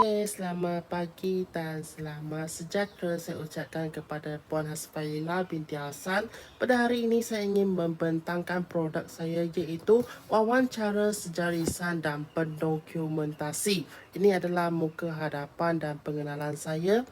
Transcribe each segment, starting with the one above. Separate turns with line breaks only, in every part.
Okey, selamat pagi dan selamat sejahtera saya ucapkan kepada Puan Hasfaila binti Hassan. Pada hari ini saya ingin membentangkan produk saya iaitu wawancara sejarah lisan dan pendokumentasi. Ini adalah muka hadapan dan pengenalan saya.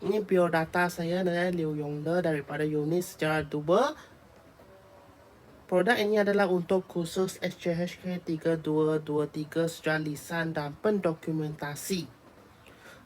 Ini biodata saya dengan Liu Yongde daripada unit sejarah 2. Produk ini adalah untuk khusus SJHK 3223 sejarah lisan dan pendokumentasi.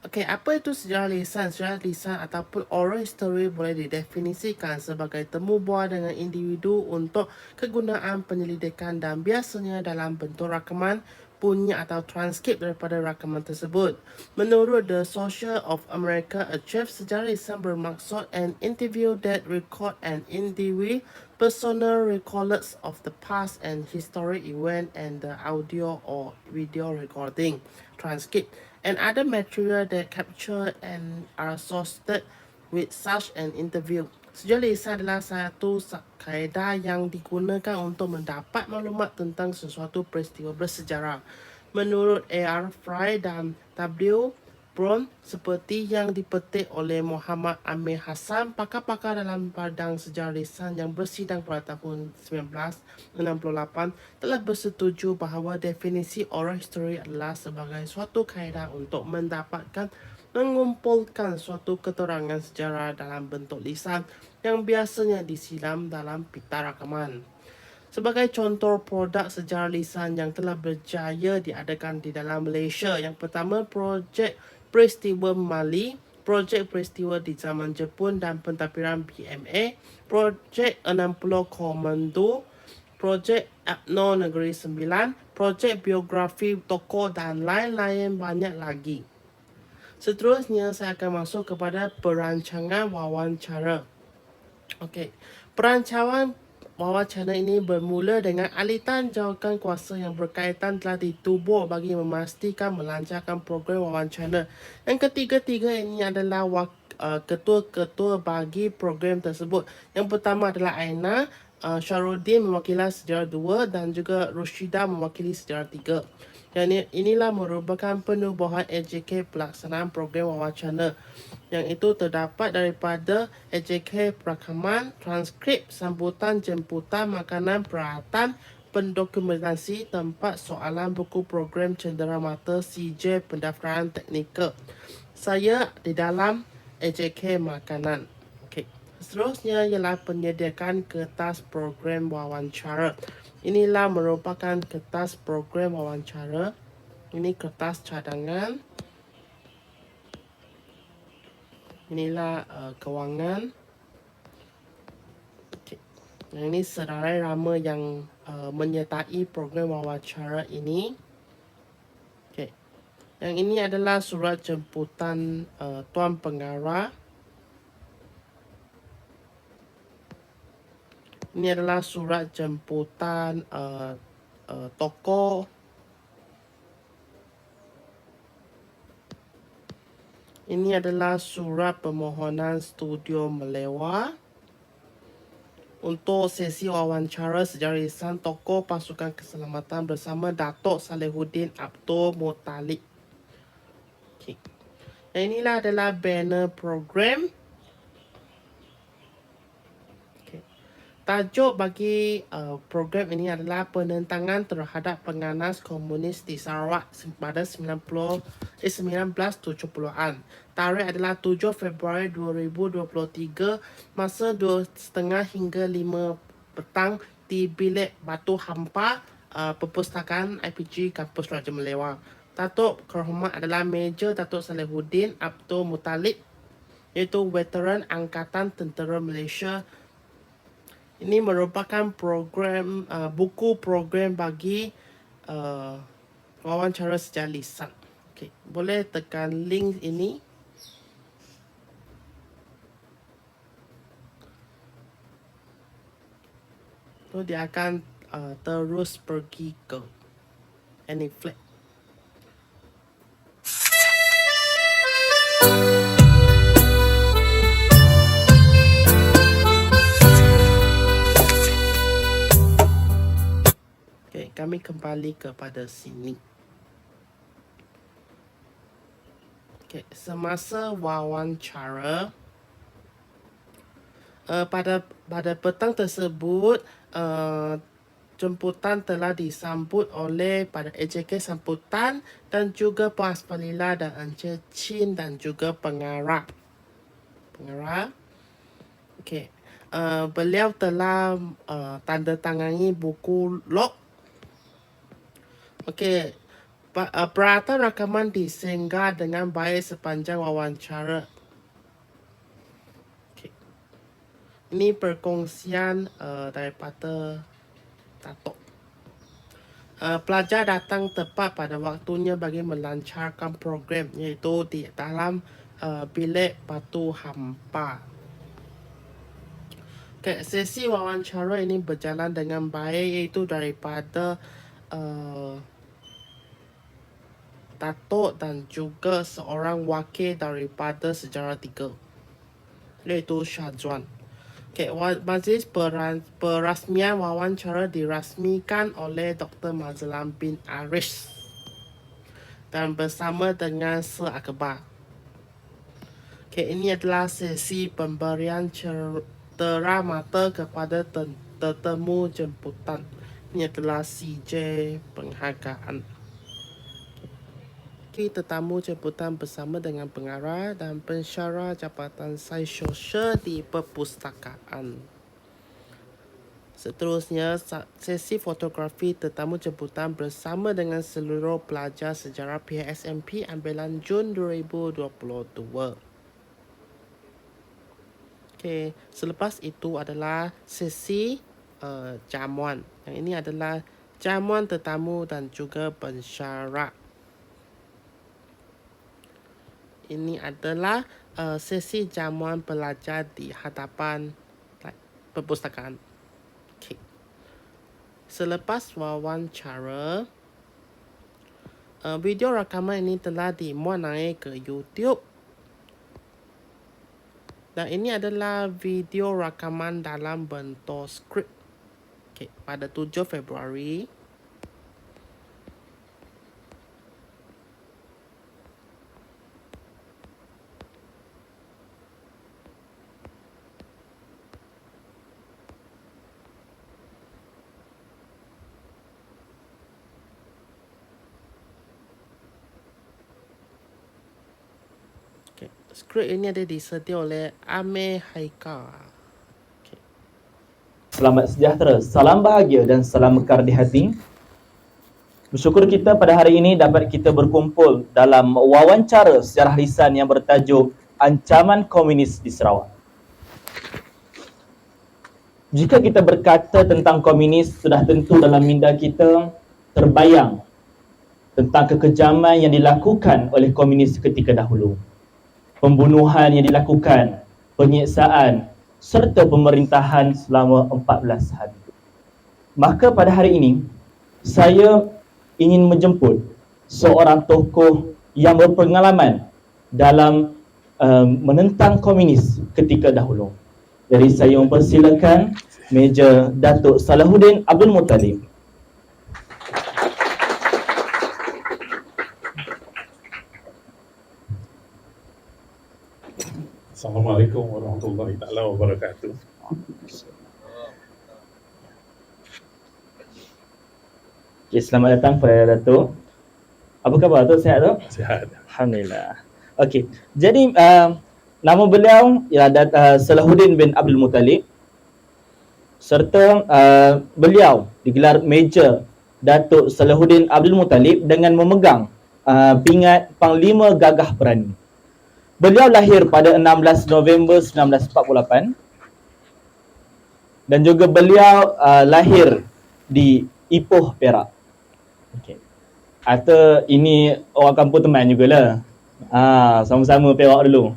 Okey, apa itu sejarah lisan? Sejarah lisan ataupun oral history boleh didefinisikan sebagai temu bual dengan individu untuk kegunaan penyelidikan dan biasanya dalam bentuk rakaman, bunyi atau transkrip daripada rakaman tersebut. Menurut The Social of America Archive, sejarah lisan bermaksud an interview that record an individual personal records of the past and historic event and the audio or video recording, transcript, and other material that capture and are associated with such an interview. Sejarah lisan adalah satu kaedah yang digunakan untuk mendapat maklumat tentang sesuatu peristiwa bersejarah. Menurut A.R. Fry dan W. Brown, seperti yang dipetik oleh Muhammad Amir Hassan, pakar-pakar dalam bidang sejarah lisan yang bersidang pada tahun 1968 telah bersetuju bahawa definisi oral history adalah sebagai suatu kaedah untuk mengumpulkan suatu keterangan sejarah dalam bentuk lisan yang biasanya disilam dalam pita rakaman. Sebagai contoh produk sejarah lisan yang telah berjaya diadakan di dalam Malaysia, yang pertama projek peristiwa Mali, projek peristiwa di zaman Jepun dan pentadbiran BMA, projek 60 Komando, projek UMNO Negeri Sembilan, projek biografi tokoh dan lain-lain banyak lagi. Seterusnya saya akan masuk kepada perancangan wawancara. Okey, perancangan wawancara ini bermula dengan alitan jawatan kuasa yang berkaitan telah ditubuh bagi memastikan melancarkan program wawancara. Yang ketiga-tiga ini adalah ketua-ketua bagi program tersebut. Yang pertama adalah Aina Syarudin mewakili sejarah 2 dan juga Rushida mewakili sejarah 3. Dan inilah merupakan penubuhan AJK pelaksanaan program wawancara, yang itu terdapat daripada AJK perakaman, transkrip, sambutan, jemputan, makanan, peralatan, pendokumentasi, tempat soalan, buku program cenderamata, CJ, pendaftaran teknikal. Saya di dalam AJK makanan. Okey. Seterusnya ialah penyediaan kertas program wawancara. Inilah merupakan kertas program wawancara. Ini kertas cadangan. Inilah kewangan. Okay. Yang ini senarai rama yang menyertai program wawancara ini. Okay. Yang ini adalah surat jemputan Tuan Pengarah. Ini adalah surat jemputan tokoh. Ini adalah surat permohonan studio Melewa untuk sesi wawancara sejarah lisan tokoh pasukan keselamatan bersama Datuk Salihuddin Abdul Muttalib. Okay. Dan inilah adalah banner program. Tajuk bagi program ini adalah penentangan terhadap penganas komunis di Sarawak pada 1970-an. Tarikh adalah 7 Februari 2023, masa 2:30 hingga 5 petang di Bilik Batu Hampa, Perpustakaan IPG Kampus Raja Melewah. Datuk Kehormat adalah Major Datuk Salihuddin Abdul Muttalib, iaitu veteran Angkatan Tentera Malaysia. Ini merupakan program buku program bagi wawancara sejarah lisan. Okay. Boleh tekan link ini. So, dia akan terus pergi ke Aniflex. Kami kembali kepada sini. Okay, semasa wawancara, pada petang tersebut, jemputan telah disambut oleh pada AJK sambutan dan juga Puan Asfalila dan Encik Chin dan juga pengarah. Okey. Beliau telah tanda tangani buku log. Okey. Peralatan rakaman disinggah dengan baik sepanjang wawancara. Okay. Ini perkongsian daripada Datuk. Pelajar datang tepat pada waktunya bagi melancarkan program, iaitu di dalam bilik batu hampa. Okay, sesi wawancara ini berjalan dengan baik, iaitu daripada Datuk dan juga seorang wakil daripada Sejarah 3, iaitu Syazwan. Okay, majlis perasmian wawancara dirasmikan oleh Dr. Mazlan bin Aris dan bersama dengan Sir Akbar. Okay, ini adalah sesi pemberian cetera mata kepada tetamu jemputan. Ini adalah CJ penghargaan. Okay, tetamu jemputan bersama dengan pengarah dan pensyarah Jabatan Sains Sosial di Perpustakaan. Seterusnya, sesi fotografi tetamu jemputan bersama dengan seluruh pelajar sejarah PSMP ambilan Jun 2022. Okay, selepas itu adalah sesi jamuan. Yang ini adalah jamuan tetamu dan juga pensyarah. Ini adalah sesi jamuan pelajar di hadapan perpustakaan. Okay. Selepas wawancara, video rakaman ini telah dimuat naik ke YouTube. Dan ini adalah video rakaman dalam bentuk skrip. Okay, pada 7 Februari. Skrip ini ada disedia oleh Amir Haikal. Okay.
Selamat sejahtera, salam bahagia dan salam mekar di hati. Bersyukur kita pada hari ini dapat kita berkumpul dalam wawancara sejarah lisan yang bertajuk Ancaman Komunis di Sarawak. Jika kita berkata tentang komunis, sudah tentu dalam minda kita terbayang tentang kekejaman yang dilakukan oleh komunis ketika dahulu. Pembunuhan yang dilakukan, penyiksaan, serta pemerintahan selama 14 hari. Maka pada hari ini, saya ingin menjemput seorang tokoh yang berpengalaman dalam menentang komunis ketika dahulu. Jadi saya mempersilakan Major Datuk Salahuddin Abdul Muttalib.
Assalamualaikum warahmatullahi taala wabarakatuh.
Okay, selamat datang kepada Datuk. Apa khabar Datuk? Sihat tu?
Sihat.
Alhamdulillah. Okey. Jadi nama beliau ialah Salahuddin bin Abdul Muttalib. Serta beliau digelar Major Datuk Salahuddin Abdul Muttalib dengan memegang pingat Panglima Gagah Berani. Beliau lahir pada 16 November 1948 dan juga beliau lahir di Ipoh, Perak. Okey. Atau ini orang kampung teman jugalah. Sama-sama Perak dulu.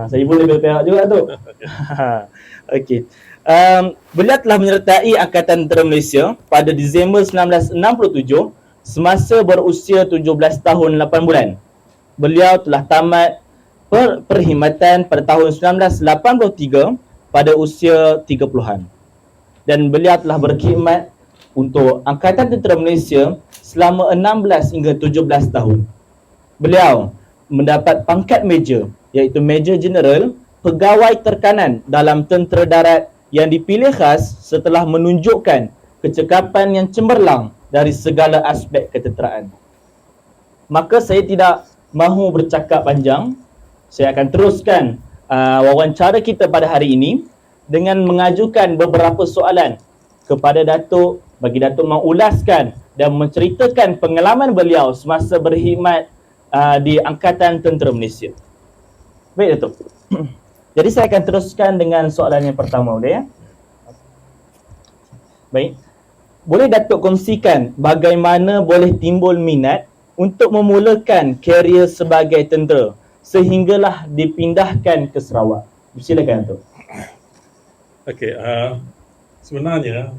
Saya pun lebih Perak juga tu. Okey. Beliau telah menyertai Angkatan Tentera Malaysia pada Disember 1967 semasa berusia 17 tahun 8 bulan. Beliau telah tamat perkhidmatan pada tahun 1983 pada usia 30-an. Dan beliau telah berkhidmat untuk Angkatan Tentera Malaysia selama 16 hingga 17 tahun. Beliau mendapat pangkat Major, iaitu Major General, pegawai terkanan dalam tentera darat yang dipilih khas setelah menunjukkan kecekapan yang cemerlang dari segala aspek ketenteraan. Maka saya tidak mahu bercakap panjang. Saya akan teruskan wawancara kita pada hari ini dengan mengajukan beberapa soalan kepada Datuk, bagi Datuk mengulaskan dan menceritakan pengalaman beliau semasa berkhidmat di Angkatan Tentera Malaysia. Baik Datuk. Jadi saya akan teruskan dengan soalan yang pertama, boleh ya? Baik. Boleh Datuk kongsikan bagaimana boleh timbul minat untuk memulakan karier sebagai tentera sehinggalah dipindahkan ke Sarawak? Silakan Datuk.
Okey, sebenarnya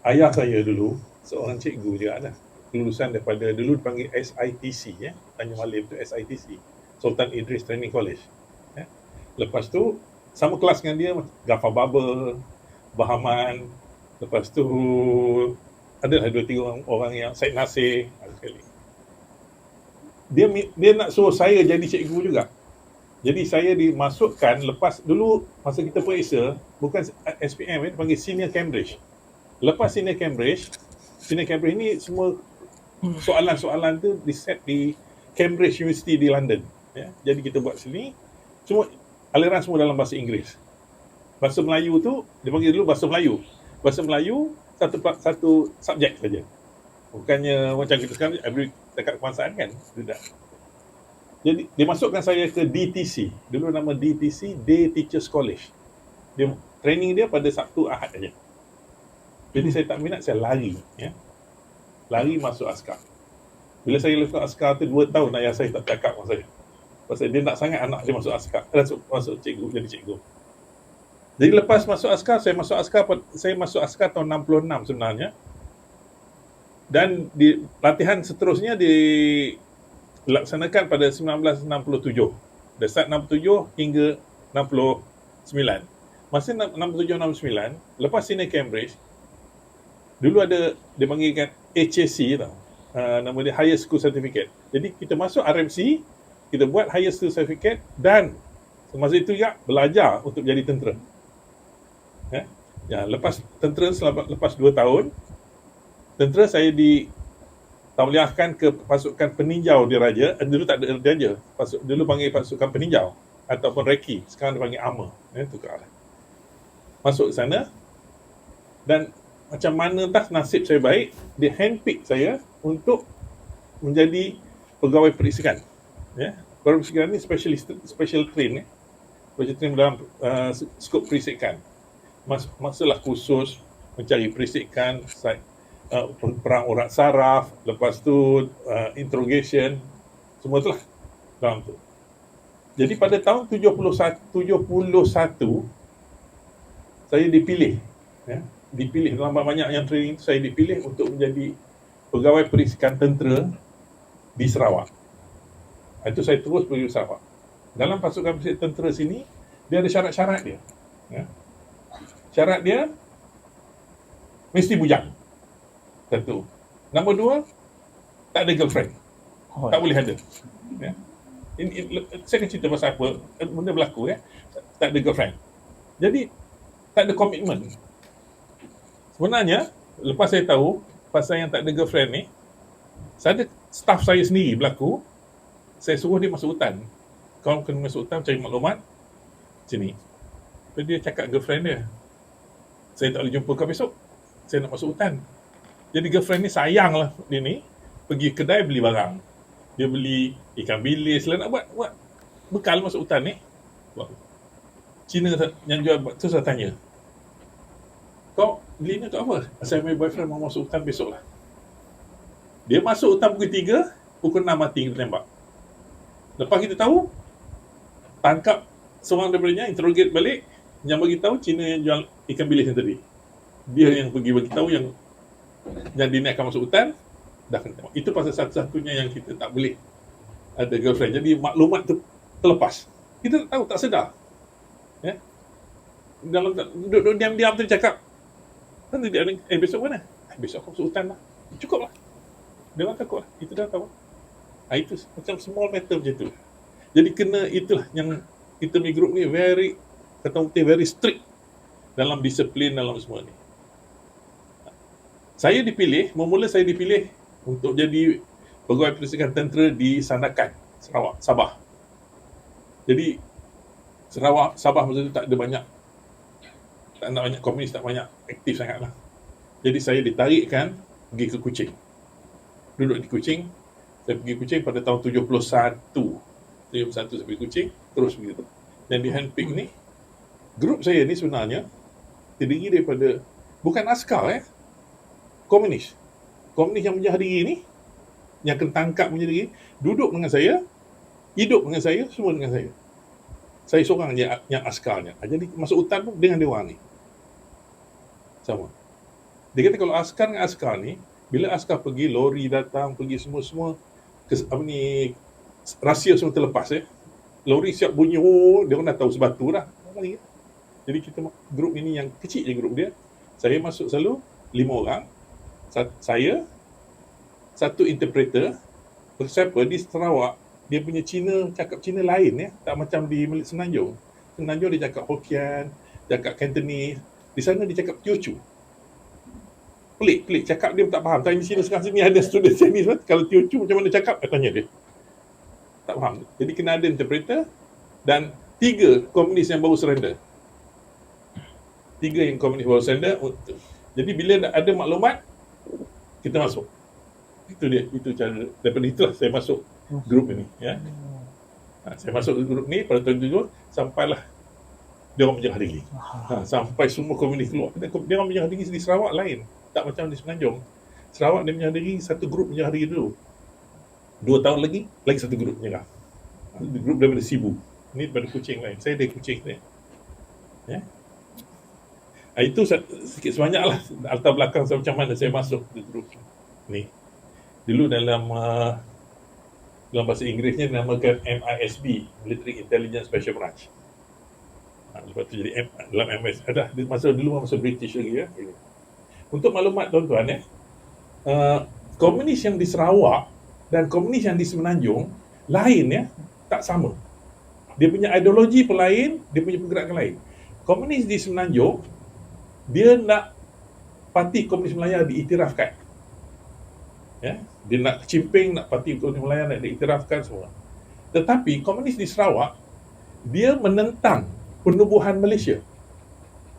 ayah saya dulu seorang cikgu juga lah. Lulusan daripada, dulu dipanggil SITC, Tanjung Malim tu SITC, Sultan Idris Training College. Lepas tu sama kelas dengan dia Ghaffar Babur, Bahaman. Lepas tu adalah 2-3 orang yang Syed Nasir sekali. Dia nak suruh saya jadi cikgu juga. Jadi saya dimasukkan lepas dulu masa kita periksa, bukan SPM, dipanggil Senior Cambridge. Lepas Senior Cambridge ni semua soalan-soalan tu diset di Cambridge University di London. Jadi kita buat sini, semua aliran semua dalam bahasa Inggeris. Bahasa Melayu tu, dia panggil dulu bahasa Melayu. Bahasa Melayu satu subjek saja. Bukannya macam kita sekarang dekat kebangsaan kan, tidak. Jadi dia masukkan saya ke DTC. Dulu nama DTC, Day Teachers College. Dia training dia pada Sabtu Ahad saja. Jadi saya tak minat, saya lari, lari masuk askar. Bila saya masuk askar tu 2 tahun ayah saya tak cakap dengan saya. Pasal dia nak sangat anak dia masuk askar, masuk cikgu, jadi cikgu. Jadi lepas masuk askar, saya masuk askar tahun 66 sebenarnya. Dan di latihan seterusnya dilaksanakan pada 1967. Dari start 67 hingga 69. Masa 67-69, lepas Senior Cambridge, dulu ada, dia panggilkan HSC tau. Nama dia Higher School Certificate. Jadi kita masuk RMC, kita buat Higher School Certificate dan semasa itu juga belajar untuk jadi tentera. Lepas tentera, lepas 2 tahun, tentera saya ditauliahkan ke pasukan peninjau diraja. Dulu tak ada diraja. Dulu panggil pasukan peninjau ataupun reki. Sekarang dia panggil armor. Tukar. Masuk ke sana dan macam mana entah nasib saya baik, dia handpick saya untuk menjadi pegawai periksikan. Pegawai periksikan ni special train. Special train dalam skop periksikan. Masalah khusus mencari periksikan, perang urat saraf, lepas tu interrogation, semua itulah dalam tu. Jadi pada tahun 71 saya dipilih. Dipilih dalam banyak yang training tu, saya dipilih untuk menjadi pegawai periksikan tentera di Sarawak. Itu saya terus pergi ke Sarawak. Dalam pasukan periksikan tentera sini, dia ada syarat-syarat dia. Syarat dia mesti bujang. Satu. Nombor 2, tak ada girlfriend. Tak boleh ada. Saya akan cerita pasal apa benda berlaku. Tak ada girlfriend. Jadi tak ada komitmen. Sebenarnya lepas saya tahu pasal yang tak ada girlfriend ni, saya ada staff saya sendiri berlaku. Saya suruh dia masuk hutan. Kau kena masuk hutan cari maklumat sini. Tapi dia cakap girlfriend dia, saya tak boleh jumpa kau besok, saya nak masuk hutan. Jadi girlfriend ni sayang lah dia ni, pergi kedai beli barang. Dia beli ikan bilis lah, nak buat bekal masuk hutan ni. Cina yang jual tu saya tanya, kau beli ni untuk apa? Saya punya boyfriend mau masuk hutan besok lah. Dia masuk hutan pukul 3, pukul 6 mati kita tembak. Lepas kita tahu, tangkap seorang daripadanya, interrogate balik, yang bagi tahu Cina yang jual ikan bilis yang tadi. Dia yang pergi bagi tahu yang dia nak akan masuk hutan, dah kena tembak. Itu pasal satu-satunya yang kita tak boleh ada girlfriend. Jadi maklumat tu terlepas. Kita tak tahu, tak sedar. Dalam duduk diam-diam tu dia cakap, nanti dia besok mana? Besok aku masuk hutan lah. Cukup lah. Dia orang takut lah. Itu dah tahu. Itu macam small matter macam tu. Jadi kena itulah yang kita punya group ni very, kata putih, very strict dalam disiplin dalam semua ni. Saya dipilih, bermula saya dipilih untuk jadi pegawai pelistrikan tentera di Sandakan, Sarawak, Sabah. Jadi Sarawak, Sabah masa tu tak ada banyak komunis, tak banyak aktif sangat lah. Jadi saya ditarikkan pergi ke Kuching. Duduk di Kuching. Saya pergi Kuching pada tahun 71. 71 saya pergi Kuching, terus begitu. Dan di handpick ni, grup saya ni sebenarnya terdiri daripada, bukan askar komunis. Komunis yang menjadi diri ni, yang kena tangkap menjadi diri, duduk dengan saya, hidup dengan saya, semua dengan saya. Saya seorang yang askarnya. Jadi masuk hutan pun dengan dia orang ni. Sama. Dia kata kalau askar dengan askar ni, bila askar pergi, lori datang, pergi semua-semua, rahsia semua terlepas Lori siap bunyi, dia orang dah tahu sebatu dah. Jadi kita, grup ini yang kecil je grup dia. Saya masuk selalu 5 orang. Saya, satu interpreter. Siapa di Sarawak, dia punya Cina, cakap Cina lain tak macam di Semenanjung. Semenanjung dia cakap Hokkien, cakap Cantonese. Di sana dia cakap Teochew. Pelik, cakap dia tak faham. Tanya Cina sekarang sini ada student Chinese, kalau Teochew macam mana cakap, tanya dia. Tak faham. Jadi kena ada interpreter dan 3 komunis yang baru surrender. 3 yang komunis baru surrender. Jadi bila ada maklumat, kita masuk. Itu dia, itu cara. Daripada itulah saya masuk grup ini. Saya masuk grup ni pada tahun 7 sampailah dia orang menjadi diri. Sampai semua komunis keluar. Dia orang menjadi diri di Sarawak lain. Tak macam di Semenanjung. Sarawak dia menjadi diri, satu grup menjadi diri dulu. 2 tahun lagi satu grup menyerah. Grup daripada Sibu. Ini daripada Kuching lain. Saya dari Kuching ni. Itu sikit sebanyak lah latar belakang saya macam mana saya masuk ke grup ni. Dulu dalam bahasa Inggerisnya dinamakan MISB, Military Intelligence Special Branch. Lepas tu jadi dalam MS. Dulu masa British lagi Untuk maklumat tuan-tuan komunis yang di Sarawak dan komunis yang di Semenanjung lain tak sama. Dia punya ideologi pun lain, dia punya pergerakan lain. Komunis di Semenanjung, dia nak parti Komunis Melayu diiktirafkan. Dia nak kecimping, nak parti Komunis Melayu nak diiktirafkan semua. Tetapi komunis di Sarawak, dia menentang penubuhan Malaysia.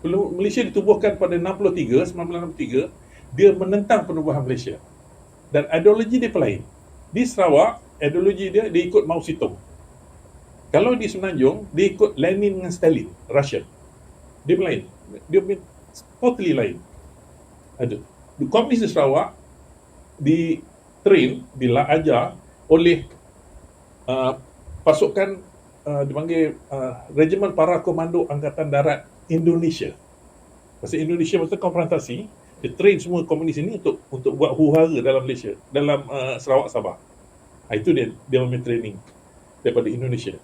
Malaysia ditubuhkan pada 1963, dia menentang penubuhan Malaysia. Dan ideologi dia lain. Di Sarawak, ideologi dia ikut Mao Zedong. Kalau di Semenanjung, dia ikut Lenin dengan Stalin, Russia. Dia lain. Dia totally lain. Komunis di Sarawak diajar oleh pasukan dipanggil Regimen Para Komando Angkatan Darat Indonesia. Masa Indonesia masa konfrontasi, dia train semua komunis ini untuk buat huru-hara dalam Malaysia, dalam Sarawak, Sabah. Itu dia punya training daripada Indonesia.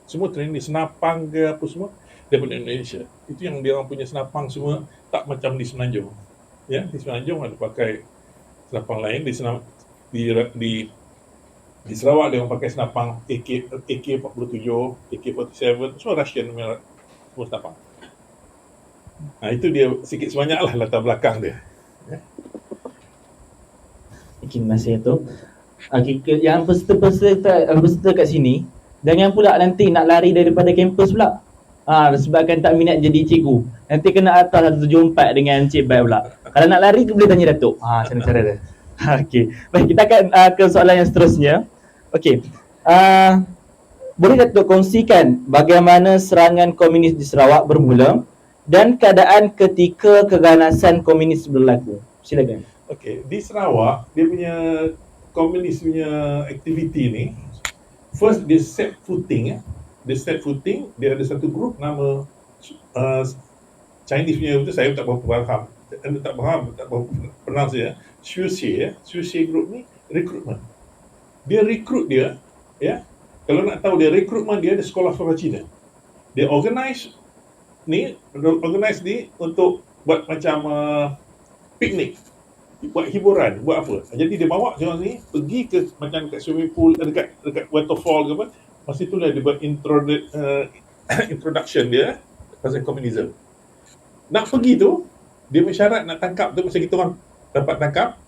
Semua training di senapang ke apa semua daripada Indonesia. Itu yang dia orang punya senapang semua tak macam di Semenanjung. Di Semenanjung ada pakai senapang lain, di Sarawak dia orang pakai senapang AK-47, AK-47, semua Russian semua senapang. Itu dia sikit sebanyak lah latar belakang dia.
Terima kasih tu. Yang peserta kat sini, jangan pula nanti nak lari daripada kampus pula. Sebabkan tak minat jadi cikgu. Nanti kena atas 174 dengan Cik Bai pula. Kalau nak lari, boleh tanya Datuk. Macam mana cara dia? Okey. Baik, kita akan ke soalan yang seterusnya. Okey. Boleh Datuk kongsikan bagaimana serangan komunis di Sarawak bermula dan keadaan ketika keganasan komunis berlaku? Silakan.
Okey, di Sarawak dia punya komunis punya aktiviti ni, first dia set footing dia ada satu grup nama Chinese punya itu saya tak berapa faham. Tak berapa pernah saya. Sushi group ni recruitment. Dia rekrut dia, Kalau nak tahu dia rekrutmen dia sekolah-sekolah Cina. Dia organize ni untuk buat macam piknik. buat hiburan, buat apa. Jadi dia bawa orang ni pergi ke macam dekat swimming pool, dekat waterfall ke apa. Masa itulah dia buat introduction dia pasal komunisme. Nak pergi tu, dia bersyarat nak tangkap tu, masa kita orang dapat tangkap,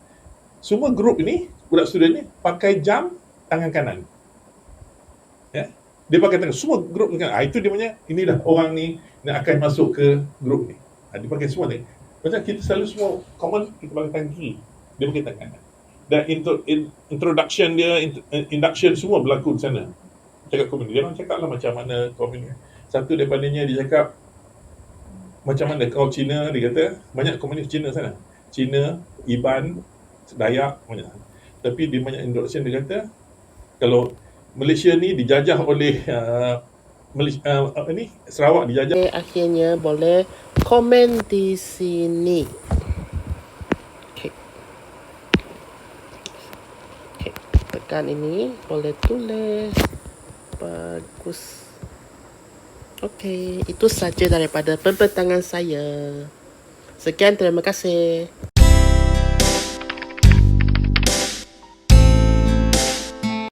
semua grup ni, budak student ni pakai jam tangan kanan. Ya. Dia pakai tangan, semua grup tangan. Itu dia punya, inilah orang ni nak akan masuk ke grup ni. Dia pakai semua ni. Macam kita selalu semua common, kita pakai tangan kiri. Dia pakai tangan kanan. Dan introduction dia, induction semua berlaku di sana. Cakap komunis. Dia orang cakap lah macam mana komunis. Satu daripadanya dia cakap, macam mana kau Cina, dia kata, banyak komunis Cina sana. Cina, Iban, Dayak, banyak. Tapi dia banyak introduction, dia kata, kalau Malaysia ni dijajah oleh Sarawak dijajah.
Akhirnya boleh komen di sini. Okay. Okay. Tekan ini, boleh tulis. Bagus. Okey, itu saja daripada pembentangan saya. Sekian, terima kasih.